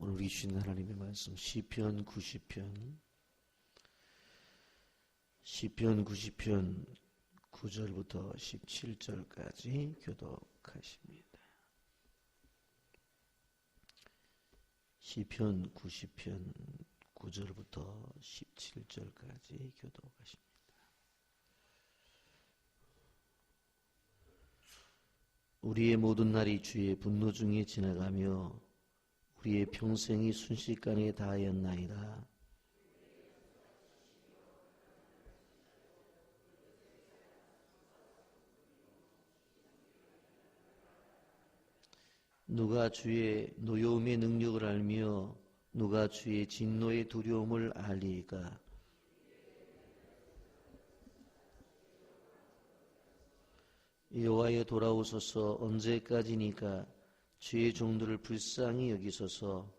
오늘 우리 주신 하나님의 말씀 시편 90편 9절부터 17절까지 교독하십니다. 시편 90편 9절부터 17절까지 교독하십니다. 우리의 모든 날이 주의 분노 중에 지나가며 우리의 평생이 순식간에 다하였나이다. 누가 주의 노여움의 능력을 알며 누가 주의 진노의 두려움을 알리까? 여호와여 돌아오소서. 언제까지니까? 주의 종들을 불쌍히 여기소서.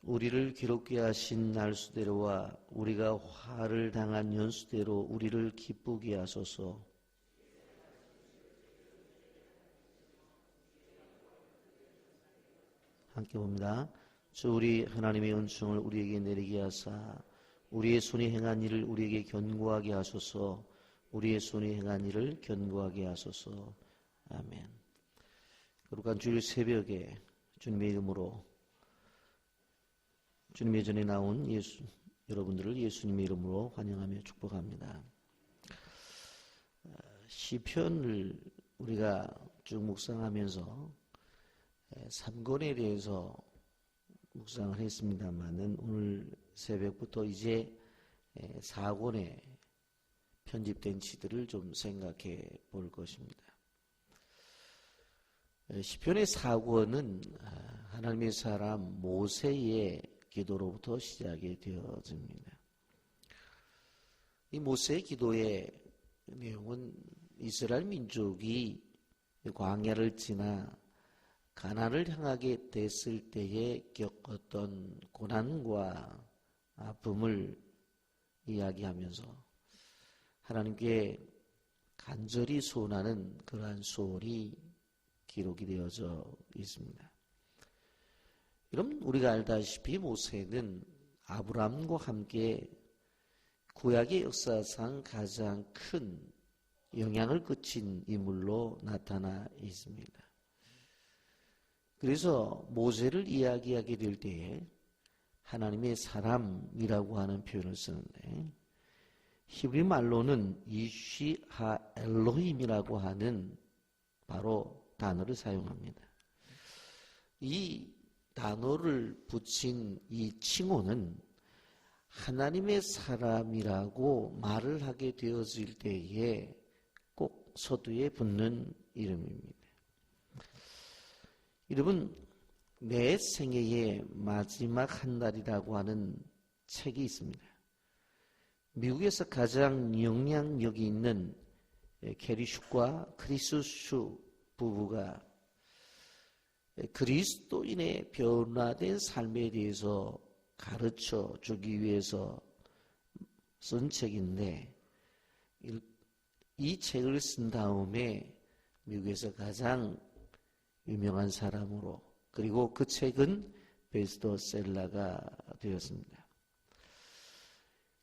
우리를 괴롭게 하신 날수대로와 우리가 화를 당한 연수대로 우리를 기쁘게 하소서. 함께 봅니다. 주 우리 하나님의 은총을 우리에게 내리게 하사 우리의 손이 행한 일을 우리에게 견고하게 하소서. 우리의 손이 행한 일을 견고하게 하소서. 아멘. 거룩한 주일 새벽에 주님의 이름으로 주님의 전에 나온 여러분들을 예수님의 이름으로 환영하며 축복합니다. 시편을 우리가 쭉 묵상하면서 3권에 대해서 묵상을 했습니다만은 오늘 새벽부터 이제 4권에 편집된 시들을 좀 생각해 볼 것입니다. 시편의 4권은 하나님의 사람 모세의 기도로부터 시작이 되어집니다. 이 모세의 기도의 내용은 이스라엘 민족이 광야를 지나 가나안을 향하게 됐을 때에 겪었던 고난과 아픔을 이야기하면서 하나님께 간절히 소원하는 그러한 소원이 기록이 되어져 있습니다. 여러분, 우리가 알다시피 모세는 아브라함과 함께 구약의 역사상 가장 큰 영향을 끼친 인물로 나타나 있습니다. 그래서 모세를 이야기하게 될 때에 하나님의 사람이라고 하는 표현을 쓰는데 히브리 말로는 이쉬하 엘로힘이라고 하는 바로 단어를 사용합니다. 이 단어를 붙인 이 칭호는 하나님의 사람이라고 말을 하게 되어질 때에 꼭 서두에 붙는 이름입니다. 여러분, 내 생애의 마지막 한 날이라고 하는 책이 있습니다. 미국에서 가장 영향력이 있는 게리 슈과 크리스 슈 부부가 그리스도인의 변화된 삶에 대해서 가르쳐 주기 위해서 쓴 책인데 이 책을 쓴 다음에 미국에서 가장 유명한 사람으로 그리고 그 책은 베스트셀러가 되었습니다.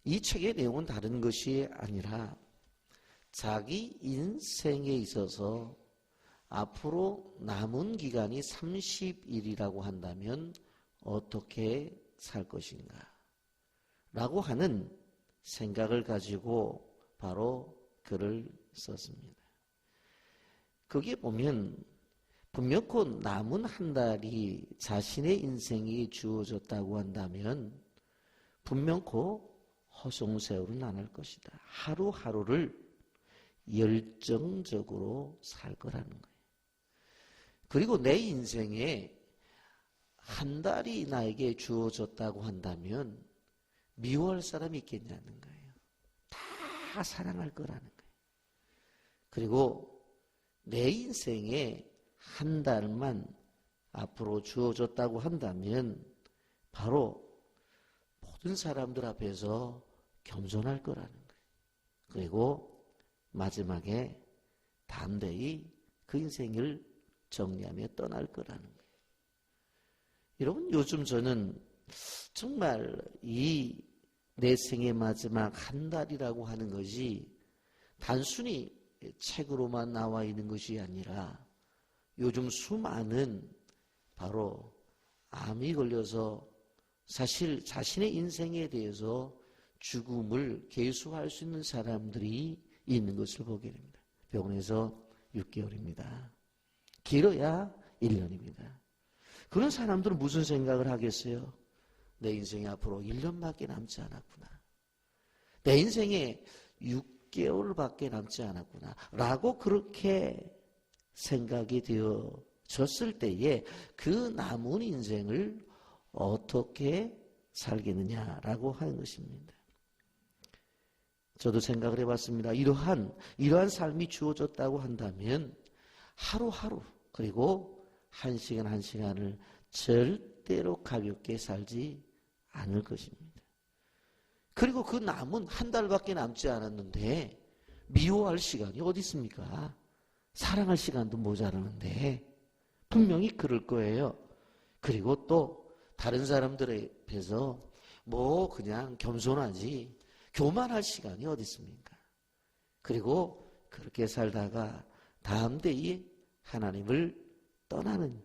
이 책의 내용은 다른 것이 아니라 자기 인생에 있어서 앞으로 남은 기간이 30일이라고 한다면 어떻게 살 것인가 라고 하는 생각을 가지고 바로 글을 썼습니다. 거기에 보면 분명코 남은 한 달이 자신의 인생이 주어졌다고 한다면 분명코 허송세월은 안 할 것이다. 하루하루를 열정적으로 살 거라는 거예요. 그리고 내 인생에 한 달이 나에게 주어졌다고 한다면 미워할 사람이 있겠냐는 거예요. 다 사랑할 거라는 거예요. 그리고 내 인생에 한 달만 앞으로 주어졌다고 한다면 바로 모든 사람들 앞에서 겸손할 거라는 거예요. 그리고 마지막에 담대히 그 인생을 정리하며 떠날 거라는 거예요. 여러분, 요즘 저는 정말 이 내 생의 마지막 한 달이라고 하는 것이 단순히 책으로만 나와 있는 것이 아니라 요즘 수많은 바로 암이 걸려서 사실 자신의 인생에 대해서 죽음을 계수할 수 있는 사람들이 있는 것을 보게 됩니다. 병원에서 6개월입니다. 길어야 1년입니다. 그런 사람들은 무슨 생각을 하겠어요? 내 인생이 앞으로 1년밖에 남지 않았구나. 내 인생에 6개월밖에 남지 않았구나. 라고 그렇게 생각이 되어졌을 때에 그 남은 인생을 어떻게 살겠느냐라고 하는 것입니다. 저도 생각을 해봤습니다. 이러한 삶이 주어졌다고 한다면 하루하루 그리고 한 시간 한 시간을 절대로 가볍게 살지 않을 것입니다. 그리고 그 남은 한 달밖에 남지 않았는데 미워할 시간이 어디 있습니까? 사랑할 시간도 모자라는데 분명히 그럴 거예요. 그리고 또 다른 사람들 앞에서 뭐 그냥 겸손하지 교만할 시간이 어디 있습니까? 그리고 그렇게 살다가 다음 때에 하나님을 떠나는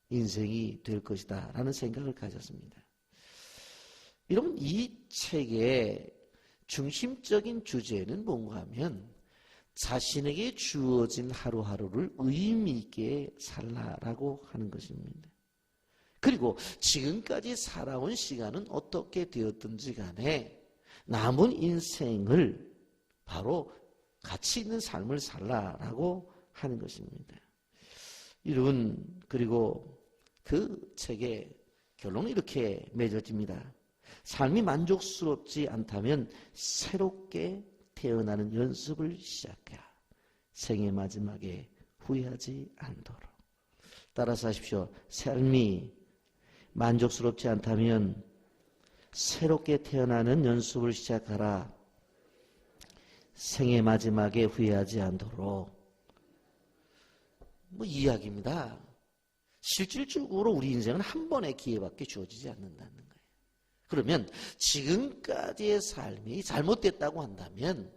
인생이 될 것이다 라는 생각을 가졌습니다. 여러분, 이 책의 중심적인 주제는 뭔가 하면 자신에게 주어진 하루하루를 의미 있게 살라라고 하는 것입니다. 그리고 지금까지 살아온 시간은 어떻게 되었든지 간에 남은 인생을 바로 가치 있는 삶을 살라라고 하는 것입니다. 여러분, 그리고 그 책의 결론은 이렇게 맺어집니다. 삶이 만족스럽지 않다면 새롭게 태어나는 연습을 시작해라. 생의 마지막에 후회하지 않도록. 따라서 하십시오. 삶이 만족스럽지 않다면 새롭게 태어나는 연습을 시작하라. 생의 마지막에 후회하지 않도록. 이야기입니다. 실질적으로 우리 인생은 한 번의 기회밖에 주어지지 않는다는 거예요. 그러면 지금까지의 삶이 잘못됐다고 한다면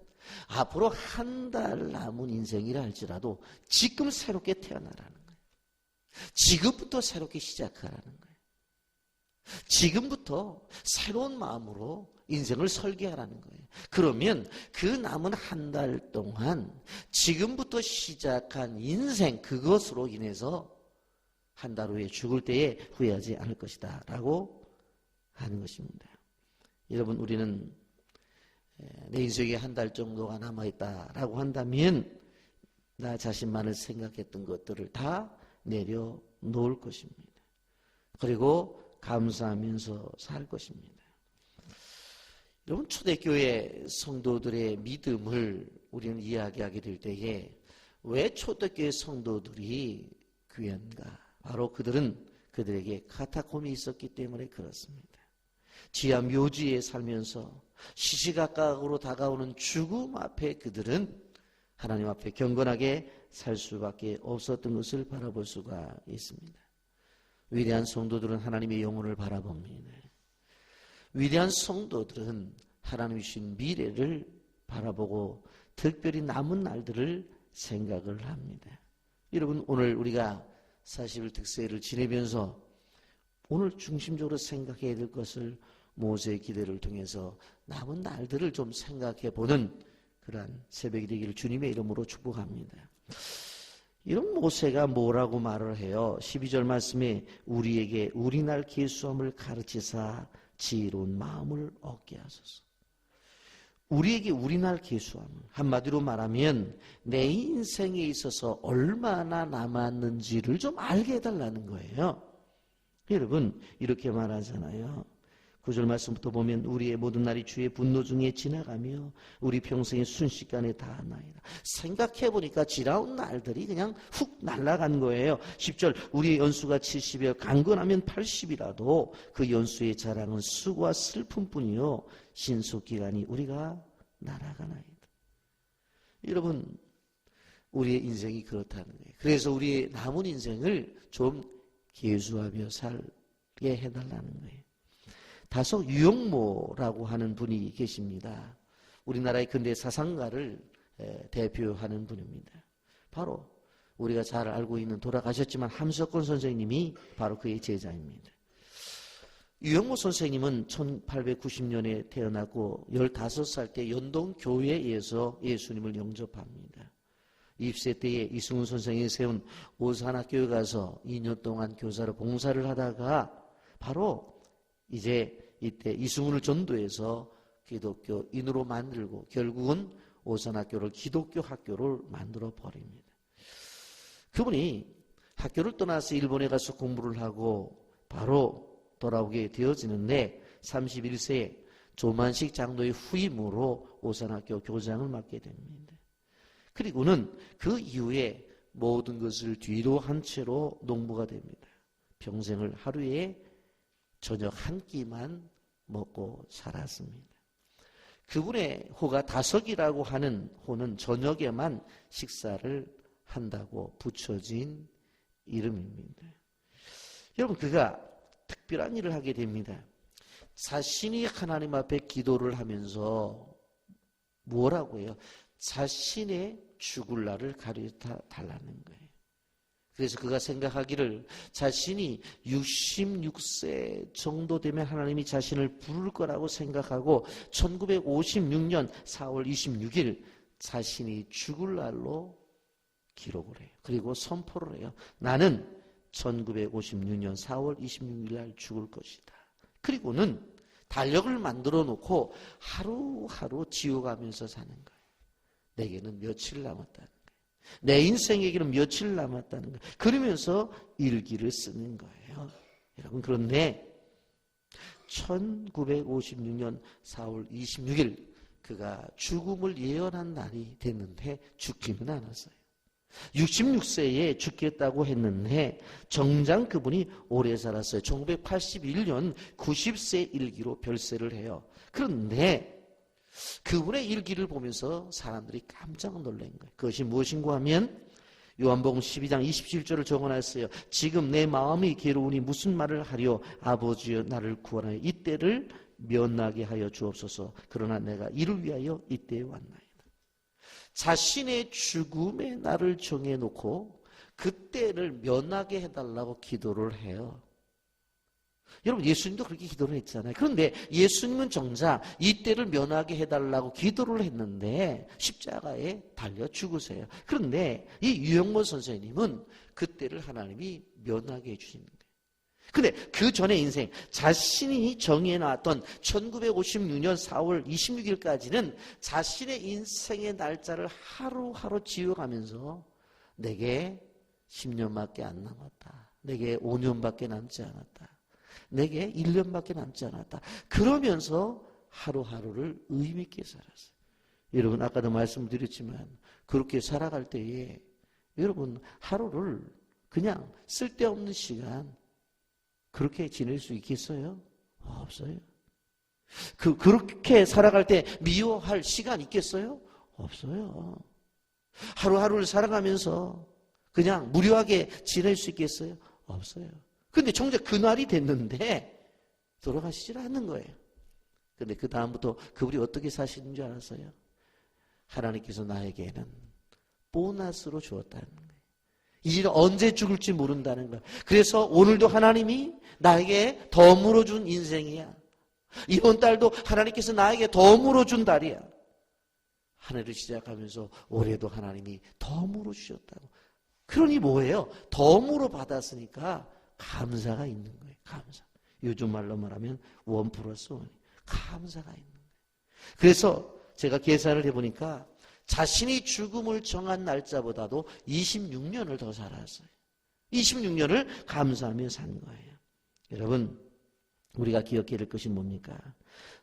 앞으로 한 달 남은 인생이라 할지라도 지금 새롭게 태어나라는 거예요. 지금부터 새롭게 시작하라는 거예요. 지금부터 새로운 마음으로 인생을 설계하라는 거예요. 그러면 그 남은 한 달 동안 지금부터 시작한 인생 그것으로 인해서 한 달 후에 죽을 때에 후회하지 않을 것이다 라고 하는 것입니다. 여러분, 우리는 내 인생에 한 달 정도가 남아있다라고 한다면 나 자신만을 생각했던 것들을 다 내려놓을 것입니다. 그리고 감사하면서 살 것입니다. 여러분, 초대교회 성도들의 믿음을 우리는 이야기하게 될 때에 왜 초대교회 성도들이 귀한가? 바로 그들에게 카타콤이 있었기 때문에 그렇습니다. 지하 묘지에 살면서 시시각각으로 다가오는 죽음 앞에 그들은 하나님 앞에 경건하게 살 수밖에 없었던 것을 바라볼 수가 있습니다. 위대한 성도들은 하나님의 영혼을 바라봅니다. 위대한 성도들은 하나님이 주신 미래를 바라보고 특별히 남은 날들을 생각을 합니다. 여러분, 오늘 우리가 40일 특세를 지내면서 오늘 중심적으로 생각해야 될 것을 모세의 기도를 통해서 남은 날들을 좀 생각해 보는 그러한 새벽이 되기를 주님의 이름으로 축복합니다. 이런 모세가 뭐라고 말을 해요? 12절 말씀에 우리에게 우리날 계수함을 가르치사 지혜로운 마음을 얻게 하소서. 우리에게 우리날 계수함을, 한마디로 말하면 내 인생에 있어서 얼마나 남았는지를 좀 알게 해달라는 거예요. 여러분, 이렇게 말하잖아요. 9절 말씀부터 보면 우리의 모든 날이 주의 분노 중에 지나가며 우리 평생의 순식간에 다하나이다. 생각해보니까 지나온 날들이 그냥 훅 날아간 거예요. 10절 우리의 연수가 70이여 강건하면 80이라도 그 연수의 자랑은 수고와 슬픔뿐이요 신속기간이 우리가 날아가나이다. 여러분, 우리의 인생이 그렇다는 거예요. 그래서 우리의 남은 인생을 좀 계수하며 살게 해달라는 거예요. 다소 유영모라고 하는 분이 계십니다. 우리나라의 근대 사상가를 대표하는 분입니다. 바로 우리가 잘 알고 있는 돌아가셨지만 함석권 선생님이 바로 그의 제자입니다. 유영모 선생님은 1890년에 태어나고 15살 때 연동교회에서 예수님을 영접합니다. 입세 때에 이승훈 선생이 세운 오산학교에 가서 2년 동안 교사로 봉사를 하다가 바로 이제 이때 이승훈을 전도해서 기독교인으로 만들고 결국은 오산학교를 기독교 학교를 만들어 버립니다. 그분이 학교를 떠나서 일본에 가서 공부를 하고 바로 돌아오게 되어지는데 31세에 조만식 장로의 후임으로 오산학교 교장을 맡게 됩니다. 그리고는 그 이후에 모든 것을 뒤로 한 채로 농부가 됩니다. 평생을 하루에 저녁 한 끼만 먹고 살았습니다. 그분의 호가 다석이라고 하는 호는 저녁에만 식사를 한다고 붙여진 이름입니다. 여러분, 그가 특별한 일을 하게 됩니다. 자신이 하나님 앞에 기도를 하면서 뭐라고 해요? 자신의 죽을 날을 가르쳐 달라는 거예요. 그래서 그가 생각하기를 자신이 66세 정도 되면 하나님이 자신을 부를 거라고 생각하고 1956년 4월 26일 자신이 죽을 날로 기록을 해요. 그리고 선포를 해요. 나는 1956년 4월 26일 날 죽을 것이다. 그리고는 달력을 만들어 놓고 하루하루 지워가면서 사는 거예요. 내게는 며칠 남았다는 거예요. 내 인생에게는 며칠 남았다는 거예요. 그러면서 일기를 쓰는 거예요. 여러분, 그런데 1956년 4월 26일 그가 죽음을 예언한 날이 됐는데 죽지는 않았어요. 66세에 죽겠다고 했는데 정작 그분이 오래 살았어요. 1981년 90세 일기로 별세를 해요. 그런데 그분의 일기를 보면서 사람들이 깜짝 놀란 거예요. 그것이 무엇인가 하면 요한복음 12장 27절을 적어놨어요. 지금 내 마음이 괴로우니 무슨 말을 하려 아버지여 나를 구하나요. 이때를 면하게 하여 주옵소서. 그러나 내가 이를 위하여 이때에 왔나이다. 자신의 죽음의 날을 정해놓고 그때를 면하게 해달라고 기도를 해요. 여러분, 예수님도 그렇게 기도를 했잖아요. 그런데 예수님은 정작 이때를 면하게 해달라고 기도를 했는데 십자가에 달려 죽으세요. 그런데 이 유영모 선생님은 그때를 하나님이 면하게 해주시는 거예요. 근데 그 전의 인생, 자신이 정해놨던 1956년 4월 26일까지는 자신의 인생의 날짜를 하루하루 지워가면서 내게 10년밖에 안 남았다. 내게 5년밖에 남지 않았다. 내게 1년밖에 남지 않았다. 그러면서 하루하루를 의미있게 살았어요. 여러분, 아까도 말씀드렸지만 그렇게 살아갈 때에 여러분 하루를 그냥 쓸데없는 시간 그렇게 지낼 수 있겠어요? 없어요. 그렇게 살아갈 때 미워할 시간 있겠어요? 없어요. 하루하루를 살아가면서 그냥 무료하게 지낼 수 있겠어요? 없어요. 근데 정작 그날이 됐는데 돌아가시질 않는 거예요. 근데 그 다음부터 그분이 어떻게 사시는 줄 알았어요? 하나님께서 나에게는 보너스로 주었다는 거예요. 이제 언제 죽을지 모른다는 거예요. 그래서 오늘도 하나님이 나에게 더 물어준 인생이야. 이번 달도 하나님께서 나에게 더 물어준 달이야. 한 해를 시작하면서 올해도 하나님이 더 물어주셨다고. 그러니 뭐예요? 더 물어받았으니까 감사가 있는 거예요. 감사. 요즘 말로 말하면 1+1. 감사가 있는 거예요. 그래서 제가 계산을 해보니까 자신이 죽음을 정한 날짜보다도 26년을 더 살았어요. 26년을 감사하며 산 거예요. 여러분, 우리가 기억해야 될 것이 뭡니까?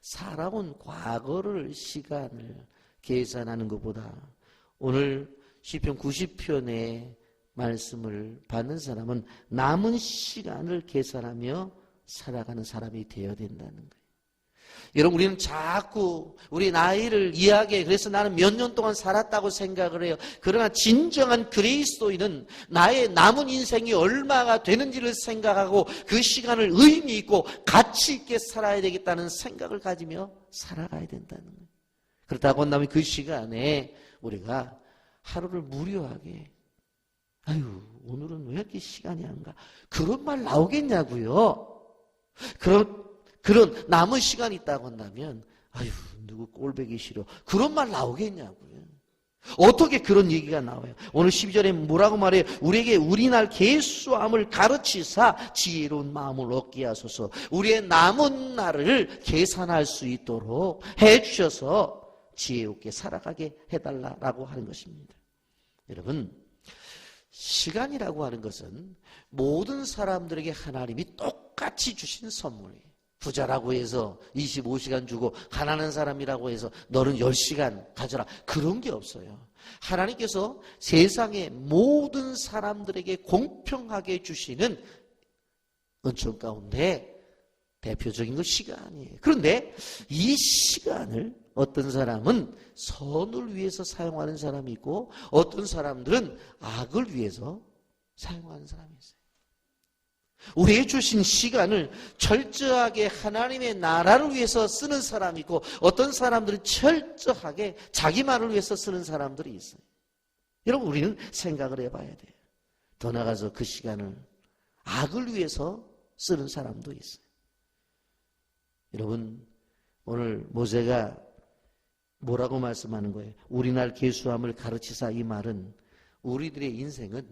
살아온 과거를 시간을 계산하는 것보다 오늘 시편 90편의 말씀을 받는 사람은 남은 시간을 계산하며 살아가는 사람이 되어야 된다는 거예요. 여러분, 우리는 자꾸 우리 나이를 이야기해. 그래서 나는 몇 년 동안 살았다고 생각을 해요. 그러나 진정한 그리스도인은 나의 남은 인생이 얼마가 되는지를 생각하고 그 시간을 의미 있고 가치 있게 살아야 되겠다는 생각을 가지며 살아가야 된다는 거예요. 그렇다고 한다면 그 시간에 우리가 하루를 무료하게, 아유, 오늘은 왜 이렇게 시간이 안 가? 그런 말 나오겠냐고요. 그런 남은 시간이 있다고 한다면, 아유, 누구 꼴보기 싫어. 그런 말 나오겠냐고요. 어떻게 그런 얘기가 나와요? 오늘 12절에 뭐라고 말해요? 우리에게 우리날 계수함을 가르치사 지혜로운 마음을 얻게 하소서. 우리의 남은 날을 계산할 수 있도록 해주셔서 지혜롭게 살아가게 해달라고 하는 것입니다. 여러분, 시간이라고 하는 것은 모든 사람들에게 하나님이 똑같이 주신 선물이에요. 부자라고 해서 25시간 주고 가난한 사람이라고 해서 너는 10시간 가져라. 그런 게 없어요. 하나님께서 세상의 모든 사람들에게 공평하게 주시는 은총 가운데 대표적인 건 시간이에요. 그런데 이 시간을 어떤 사람은 선을 위해서 사용하는 사람이 있고 어떤 사람들은 악을 위해서 사용하는 사람이 있어요. 우리에게 주신 시간을 철저하게 하나님의 나라를 위해서 쓰는 사람이 있고 어떤 사람들은 철저하게 자기만을 위해서 쓰는 사람들이 있어요. 여러분, 우리는 생각을 해봐야 돼요. 더 나아가서 그 시간을 악을 위해서 쓰는 사람도 있어요. 여러분, 오늘 모세가 뭐라고 말씀하는 거예요? 우리날 계수함을 가르치사. 이 말은 우리들의 인생은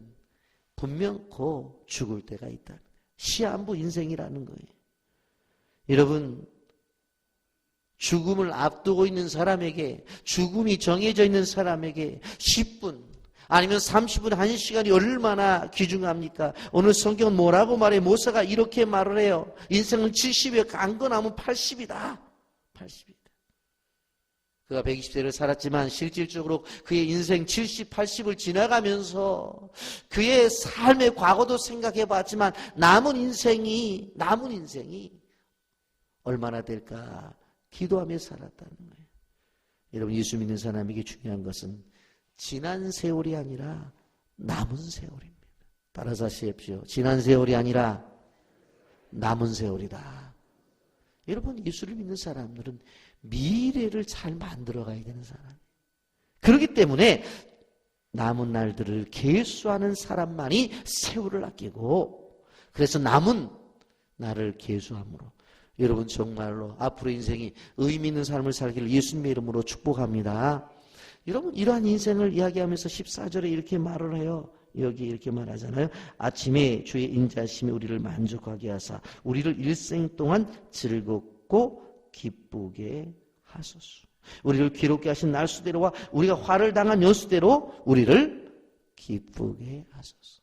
분명코 죽을 때가 있다. 시한부 인생이라는 거예요. 여러분, 죽음을 앞두고 있는 사람에게, 죽음이 정해져 있는 사람에게 10분 아니면 30분, 1시간이 얼마나 귀중합니까? 오늘 성경은 뭐라고 말해? 모세가 이렇게 말을 해요. 인생은 70이요 강건하면 80이다. 80이다. 그가 120세를 살았지만 실질적으로 그의 인생 70, 80을 지나가면서 그의 삶의 과거도 생각해 봤지만 남은 인생이 얼마나 될까 기도하며 살았다는 거예요. 여러분, 예수 믿는 사람에게 중요한 것은 지난 세월이 아니라 남은 세월입니다. 따라서 하십시오. 지난 세월이 아니라 남은 세월이다. 여러분, 예수를 믿는 사람들은 미래를 잘 만들어가야 되는 사람이에요. 그렇기 때문에 남은 날들을 계수하는 사람만이 세월을 아끼고, 그래서 남은 날을 계수함으로 여러분 정말로 앞으로 인생이 의미 있는 삶을 살기를 예수님의 이름으로 축복합니다. 여러분, 이러한 인생을 이야기하면서 14절에 이렇게 말을 해요. 여기 이렇게 말하잖아요. 아침에 주의 인자심이 우리를 만족하게 하사 우리를 일생 동안 즐겁고 기쁘게 하소서. 우리를 기롭게 하신 날수대로와 우리가 화를 당한 연수대로 우리를 기쁘게 하소서.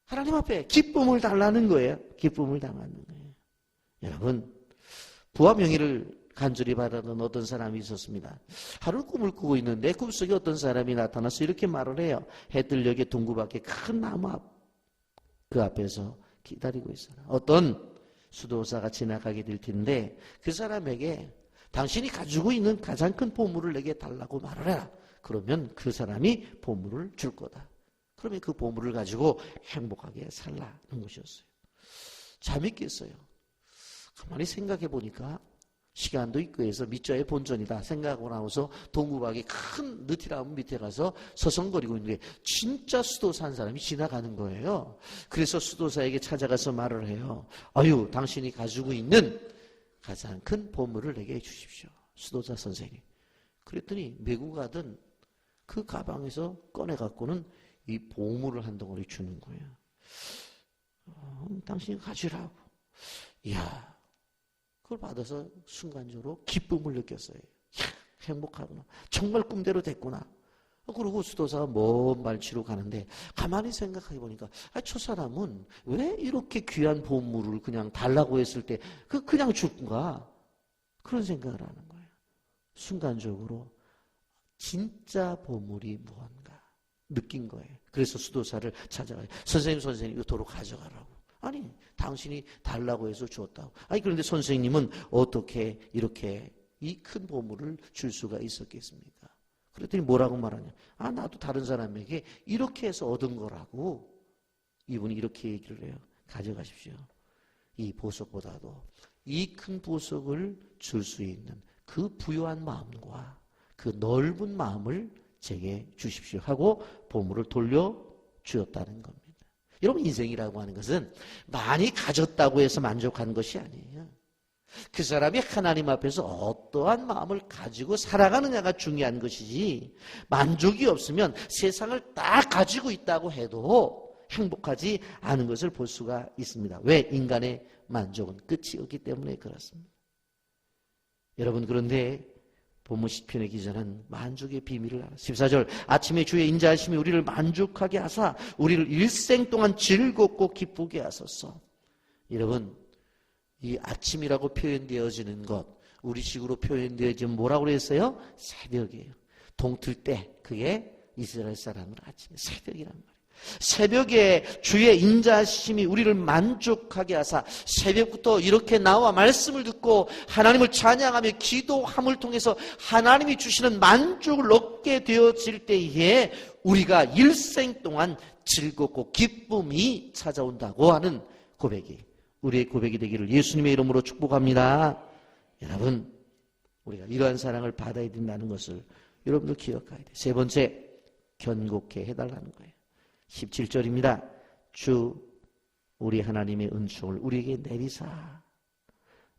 하나님 앞에 기쁨을 달라는 거예요. 기쁨을 당하는 거예요. 여러분, 부와 명예를 간절히 바라던 어떤 사람이 있었습니다. 하루 꿈을 꾸고 있는데 꿈속에 어떤 사람이 나타나서 이렇게 말을 해요. 해뜰녘의 동구 밖에 큰 나무 앞, 그 앞에서 기다리고 있어요. 어떤 수도사가 지나가게 될 텐데 그 사람에게 당신이 가지고 있는 가장 큰 보물을 내게 달라고 말을 해라. 그러면 그 사람이 보물을 줄 거다. 그러면 그 보물을 가지고 행복하게 살라는 것이었어요. 재밌겠어요. 가만히 생각해 보니까 시간도 있고 해서 밑자의 본전이다 생각하고 나와서 동구박이 큰 느티나무 밑에 가서 서성거리고 있는데 진짜 수도사 한 사람이 지나가는 거예요. 그래서 수도사에게 찾아가서 말을 해요. 아유, 당신이 가지고 있는 가장 큰 보물을 내게 주십시오. 수도사 선생님. 그랬더니 메고 가던 그 가방에서 꺼내갖고는 이 보물을 한 덩어리 주는 거예요. 당신이 가지라고. 이야, 그걸 받아서 순간적으로 기쁨을 느꼈어요. 행복하구나. 정말 꿈대로 됐구나. 그러고 수도사가 먼 말치로 가는데 가만히 생각해 보니까 저 사람은 왜 이렇게 귀한 보물을 그냥 달라고 했을 때 그냥 줄까? 그런 생각을 하는 거예요. 순간적으로 진짜 보물이 무언가 느낀 거예요. 그래서 수도사를 찾아가요. 선생님 이거 도로 가져가라고. 아니, 당신이 달라고 해서 줬다고. 아니, 그런데 선생님은 어떻게 이렇게 이 큰 보물을 줄 수가 있었겠습니까? 그랬더니 뭐라고 말하냐. 아, 나도 다른 사람에게 이렇게 해서 얻은 거라고. 이분이 이렇게 얘기를 해요. 가져가십시오. 이 보석보다도 이 큰 보석을 줄 수 있는 그 부유한 마음과 그 넓은 마음을 제게 주십시오 하고 보물을 돌려주었다는 겁니다. 여러분, 인생이라고 하는 것은 많이 가졌다고 해서 만족한 것이 아니에요. 그 사람이 하나님 앞에서 어떠한 마음을 가지고 살아가느냐가 중요한 것이지, 만족이 없으면 세상을 다 가지고 있다고 해도 행복하지 않은 것을 볼 수가 있습니다. 왜? 인간의 만족은 끝이 없기 때문에 그렇습니다. 여러분, 그런데 본문 시편의 기자는 만족의 비밀을 알아. 14절, 아침에 주의 인자하심이 우리를 만족하게 하사 우리를 일생 동안 즐겁고 기쁘게 하소서. 여러분, 이 아침이라고 표현되어지는 것, 우리식으로 표현되어지면 뭐라고 그랬어요? 새벽이에요. 동틀 때, 그게 이스라엘 사람은 아침에 새벽이란 말이에요. 새벽에 주의 인자하심이 우리를 만족하게 하사, 새벽부터 이렇게 나와 말씀을 듣고 하나님을 찬양하며 기도함을 통해서 하나님이 주시는 만족을 얻게 되어질 때에 우리가 일생 동안 즐겁고 기쁨이 찾아온다고 하는 고백이, 우리의 고백이 되기를 예수님의 이름으로 축복합니다. 여러분, 우리가 이러한 사랑을 받아야 된다는 것을 여러분도 기억해야 돼요. 세 번째, 견고케 해달라는 거예요. 17절입니다. 주 우리 하나님의 은총을 우리에게 내리사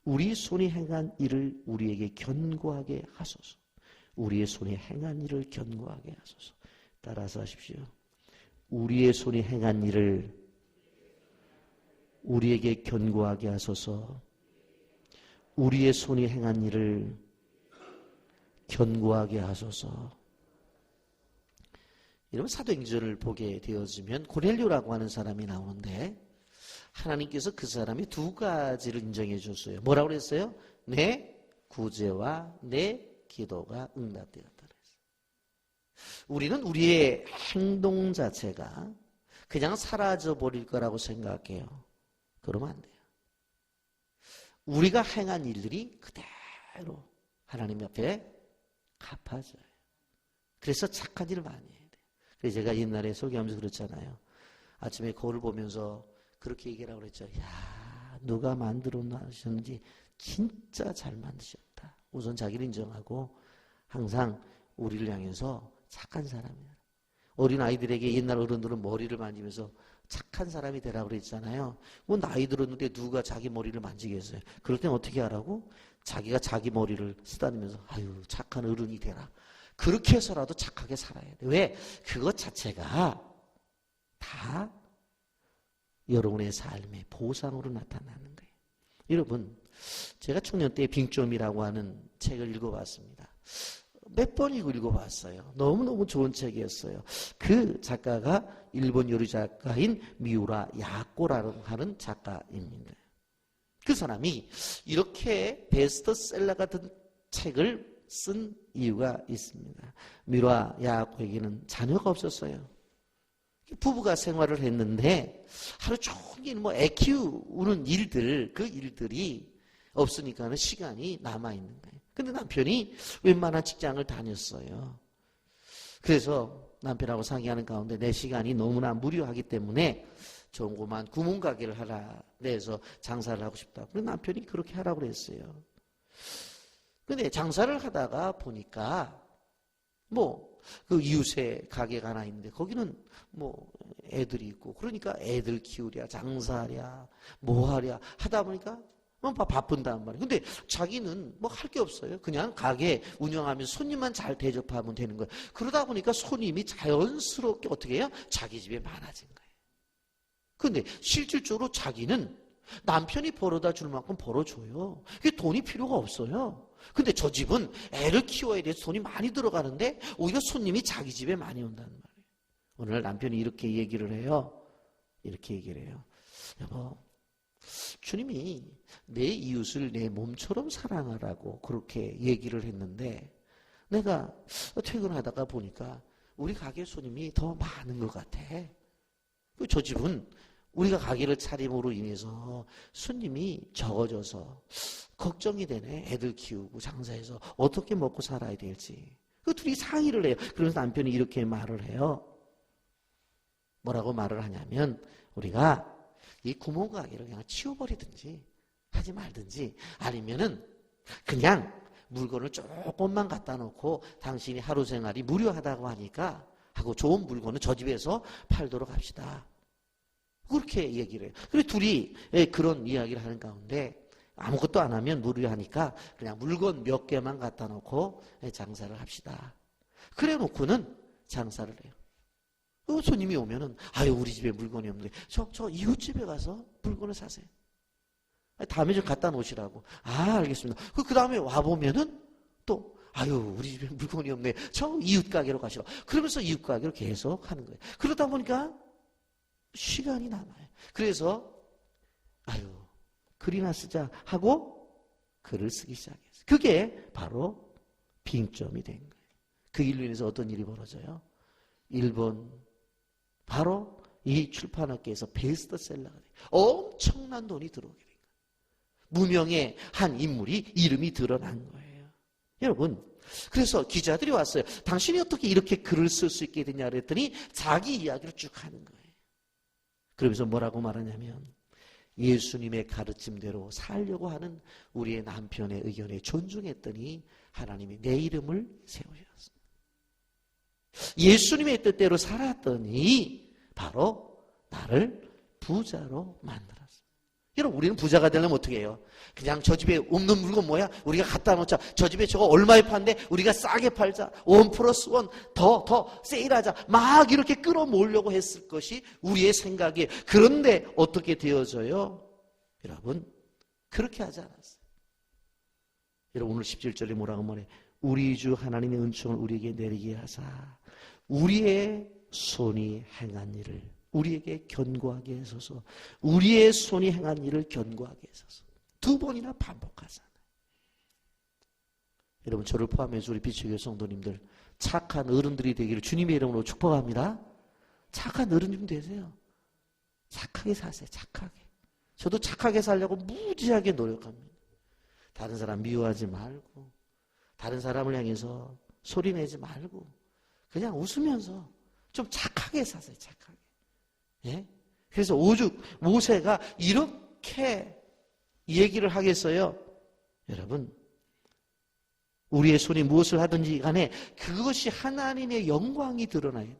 우리 손이 행한 일을 우리에게 견고하게 하소서. 우리의 손이 행한 일을 견고하게 하소서. 따라서 하십시오. 우리의 손이 행한 일을 우리에게 견고하게 하소서. 우리의 손이 행한 일을 견고하게 하소서. 여러분, 사도행전을 보게 되어지면 고넬료라고 하는 사람이 나오는데 하나님께서 그 사람이 두 가지를 인정해 줬어요. 뭐라고 그랬어요? 내 구제와 내 기도가 응답되었다 그랬어요. 우리는 우리의 행동 자체가 그냥 사라져 버릴 거라고 생각해요. 그러면 안 돼요. 우리가 행한 일들이 그대로 하나님 옆에 갚아져요. 그래서 착한 일을 많이 해요. 그래서 제가 옛날에 설교하면서 그랬잖아요. 아침에 거울 보면서 그렇게 얘기하라고 그랬죠. 야, 누가 만들어 놨는지 진짜 잘 만드셨다. 우선 자기를 인정하고 항상 우리를 향해서 착한 사람이다. 어린 아이들에게 옛날 어른들은 머리를 만지면서 착한 사람이 되라고 그랬잖아요. 뭐 나이 들었는데 누가 자기 머리를 만지겠어요. 그럴 땐 어떻게 하라고? 자기가 자기 머리를 쓰다니면서 아유, 착한 어른이 되라. 그렇게 해서라도 착하게 살아야 돼. 왜? 그것 자체가 다 여러분의 삶의 보상으로 나타나는 거예요. 여러분, 제가 청년 때 빙점이라고 하는 책을 읽어봤습니다. 몇 번이고 읽어봤어요. 너무너무 좋은 책이었어요. 그 작가가 일본 요리 작가인 미우라 야코라고 하는 작가입니다. 그 사람이 이렇게 베스트셀러 같은 책을 쓴 이유가 있습니다. 미우라 야코에게는 자녀가 없었어요. 부부가 생활을 했는데 하루 종일 애 키우는 일들, 그 일들이 없으니까는 시간이 남아있는 거예요. 근데 남편이 웬만한 직장을 다녔어요. 그래서 남편하고 상의하는 가운데 내 시간이 너무나 무료하기 때문에 조그만 구멍가게를 하라 그래서 장사를 하고 싶다. 그래서 남편이 그렇게 하라고 그랬어요. 근데 장사를 하다가 보니까 그 이웃에 가게가 하나 있는데 거기는 애들이 있고 그러니까 애들 키우랴 장사하랴 뭐하랴 하다 보니까 바쁜단 말이에요. 근데 자기는 할 게 없어요. 그냥 가게 운영하면서 손님만 잘 대접하면 되는 거예요. 그러다 보니까 손님이 자연스럽게 어떻게 해요? 자기 집에 많아진 거예요. 근데 실질적으로 자기는 남편이 벌어다 줄 만큼 벌어줘요. 그게 돈이 필요가 없어요. 근데 저 집은 애를 키워야 돼서 돈이 많이 들어가는데 오히려 손님이 자기 집에 많이 온다는 말이에요. 오늘 남편이 이렇게 얘기를 해요. 이렇게 얘기를 해요. 여보, 주님이 내 이웃을 내 몸처럼 사랑하라고 그렇게 얘기를 했는데 내가 퇴근하다가 보니까 우리 가게 손님이 더 많은 것 같아. 저 집은 우리가 가게를 차림으로 인해서 손님이 적어져서 걱정이 되네. 애들 키우고 장사해서 어떻게 먹고 살아야 될지. 그 둘이 상의를 해요. 그래서 남편이 이렇게 말을 해요. 뭐라고 말을 하냐면 우리가 이 구멍가게를 그냥 치워버리든지 하지 말든지 아니면은 그냥 물건을 조금만 갖다 놓고 당신이 하루 생활이 무료하다고 하니까 하고 좋은 물건은 저 집에서 팔도록 합시다. 그렇게 얘기를 해요. 그래서 둘이 그런 이야기를 하는 가운데 아무것도 안 하면 무료하니까 그냥 물건 몇 개만 갖다 놓고 장사를 합시다. 그래 놓고는 장사를 해요. 손님이 오면은 아유 우리 집에 물건이 없는데 저 이웃집에 가서 물건을 사세요. 다음에 좀 갖다 놓으시라고. 아 알겠습니다. 그 다음에 와보면은 또 아유 우리 집에 물건이 없네. 저 이웃 가게로 가시라. 그러면서 이웃 가게로 계속 하는 거예요. 그러다 보니까 시간이 남아요. 그래서 아유 글이나 쓰자 하고 글을 쓰기 시작했어요. 그게 바로 빙점이 된 거예요. 그 일로 인해서 어떤 일이 벌어져요? 일본 바로 이 출판업계에서 베스트셀러가 돼요. 엄청난 돈이 들어오게 된 거예요. 무명의 한 인물이 이름이 드러난 거예요. 여러분 그래서 기자들이 왔어요. 당신이 어떻게 이렇게 글을 쓸 수 있게 되냐 그랬더니 자기 이야기를 쭉 하는 거예요. 그러면서 뭐라고 말하냐면 예수님의 가르침대로 살려고 하는 우리의 남편의 의견에 존중했더니 하나님이 내 이름을 세우셨습니다. 예수님의 뜻대로 살았더니 바로 나를 부자로 만들었어요. 여러분 우리는 부자가 되려면 어떻게 해요? 그냥 저 집에 없는 물건 뭐야? 우리가 갖다 놓자. 저 집에 저거 얼마에 판대? 우리가 싸게 팔자. 1+1 더 세일하자. 막 이렇게 끌어모으려고 했을 것이 우리의 생각이에요. 그런데 어떻게 되어져요? 여러분 그렇게 하지 않았어요. 여러분 오늘 17절에 뭐라고 말해? 우리 주 하나님의 은총을 우리에게 내리게 하사 우리의 손이 행한 일을 우리에게 견고하게 하소서. 우리의 손이 행한 일을 견고하게 하소서. 2번이나 반복하잖아요. 여러분 저를 포함해서 우리 비추교회 성도님들 착한 어른들이 되기를 주님의 이름으로 축복합니다. 착한 어른님 되세요. 착하게 사세요. 착하게. 저도 착하게 살려고 무지하게 노력합니다. 다른 사람 미워하지 말고 다른 사람을 향해서 소리내지 말고 그냥 웃으면서 좀 착하게 사세요. 착하게. 예? 그래서 오죽 모세가 이렇게 얘기를 하겠어요. 여러분 우리의 손이 무엇을 하든지 간에 그것이 하나님의 영광이 드러나야 돼요.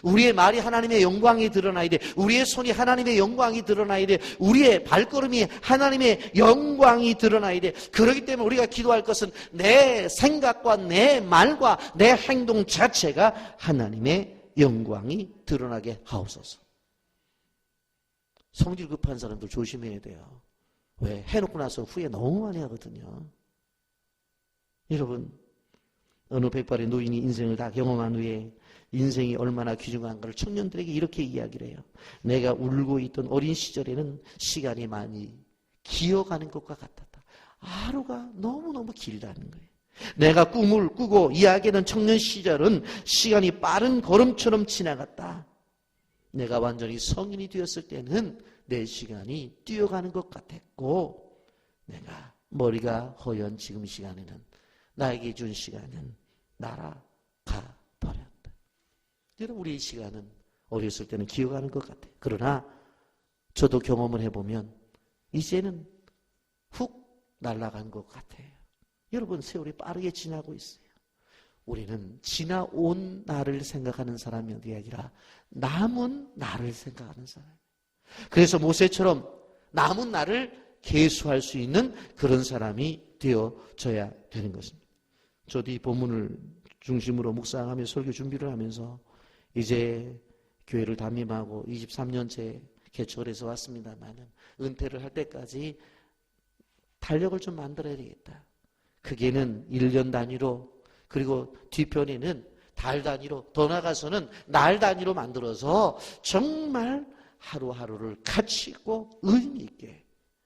우리의 말이 하나님의 영광이 드러나야 돼. 우리의 손이 하나님의 영광이 드러나야 돼. 우리의 발걸음이 하나님의 영광이 드러나야 돼. 그렇기 때문에 우리가 기도할 것은 내 생각과 내 말과 내 행동 자체가 하나님의 영광이 드러나게 하옵소서. 성질 급한 사람들 조심해야 돼요. 왜? 해놓고 나서 후회 너무 많이 하거든요. 여러분 어느 백발의 노인이 인생을 다 경험한 후에 인생이 얼마나 귀중한가를 청년들에게 이렇게 이야기를 해요. 내가 울고 있던 어린 시절에는 시간이 많이 기어가는 것과 같았다. 하루가 너무너무 길다는 거예요. 내가 꿈을 꾸고 이야기하는 청년 시절은 시간이 빠른 걸음처럼 지나갔다. 내가 완전히 성인이 되었을 때는 내 시간이 뛰어가는 것 같았고 내가 머리가 허연 지금 시간에는 나에게 준 시간은 날아가 버렸다. 여러분 우리 이 시간은 어렸을 때는 기어가는 것 같아요. 그러나 저도 경험을 해보면 이제는 훅 날아간 것 같아요. 여러분 세월이 빠르게 지나고 있어요. 우리는 지나온 나를 생각하는 사람이 아니라 남은 나를 생각하는 사람이에요. 그래서 모세처럼 남은 나를 계수할 수 있는 그런 사람이 되어져야 되는 것입니다. 저도 이 본문을 중심으로 묵상하며 설교 준비를 하면서 이제 교회를 담임하고 23년째 개척을 해서 왔습니다만 은퇴를 할 때까지 달력을 좀 만들어야 되겠다. 크게는 1년 단위로 그리고 뒤편에는 달 단위로 더 나가서는 날 단위로 만들어서 정말 하루하루를 가치 있고 의미 있게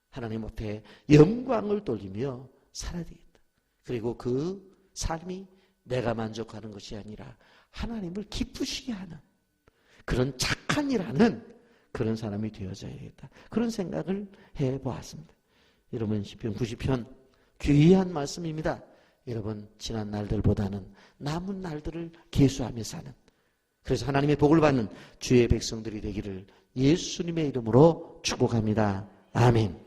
하나님 앞에 영광을 돌리며 살아야 되겠다. 그리고 그 삶이 내가 만족하는 것이 아니라 하나님을 기쁘시게 하는 그런 착한 일하는 그런 사람이 되어져야겠다. 그런 생각을 해보았습니다. 여러분, 시편 90편 귀한 말씀입니다. 여러분, 지난 날들보다는 남은 날들을 계수하며 사는, 그래서 하나님의 복을 받는 주의 백성들이 되기를 예수님의 이름으로 축복합니다. 아멘.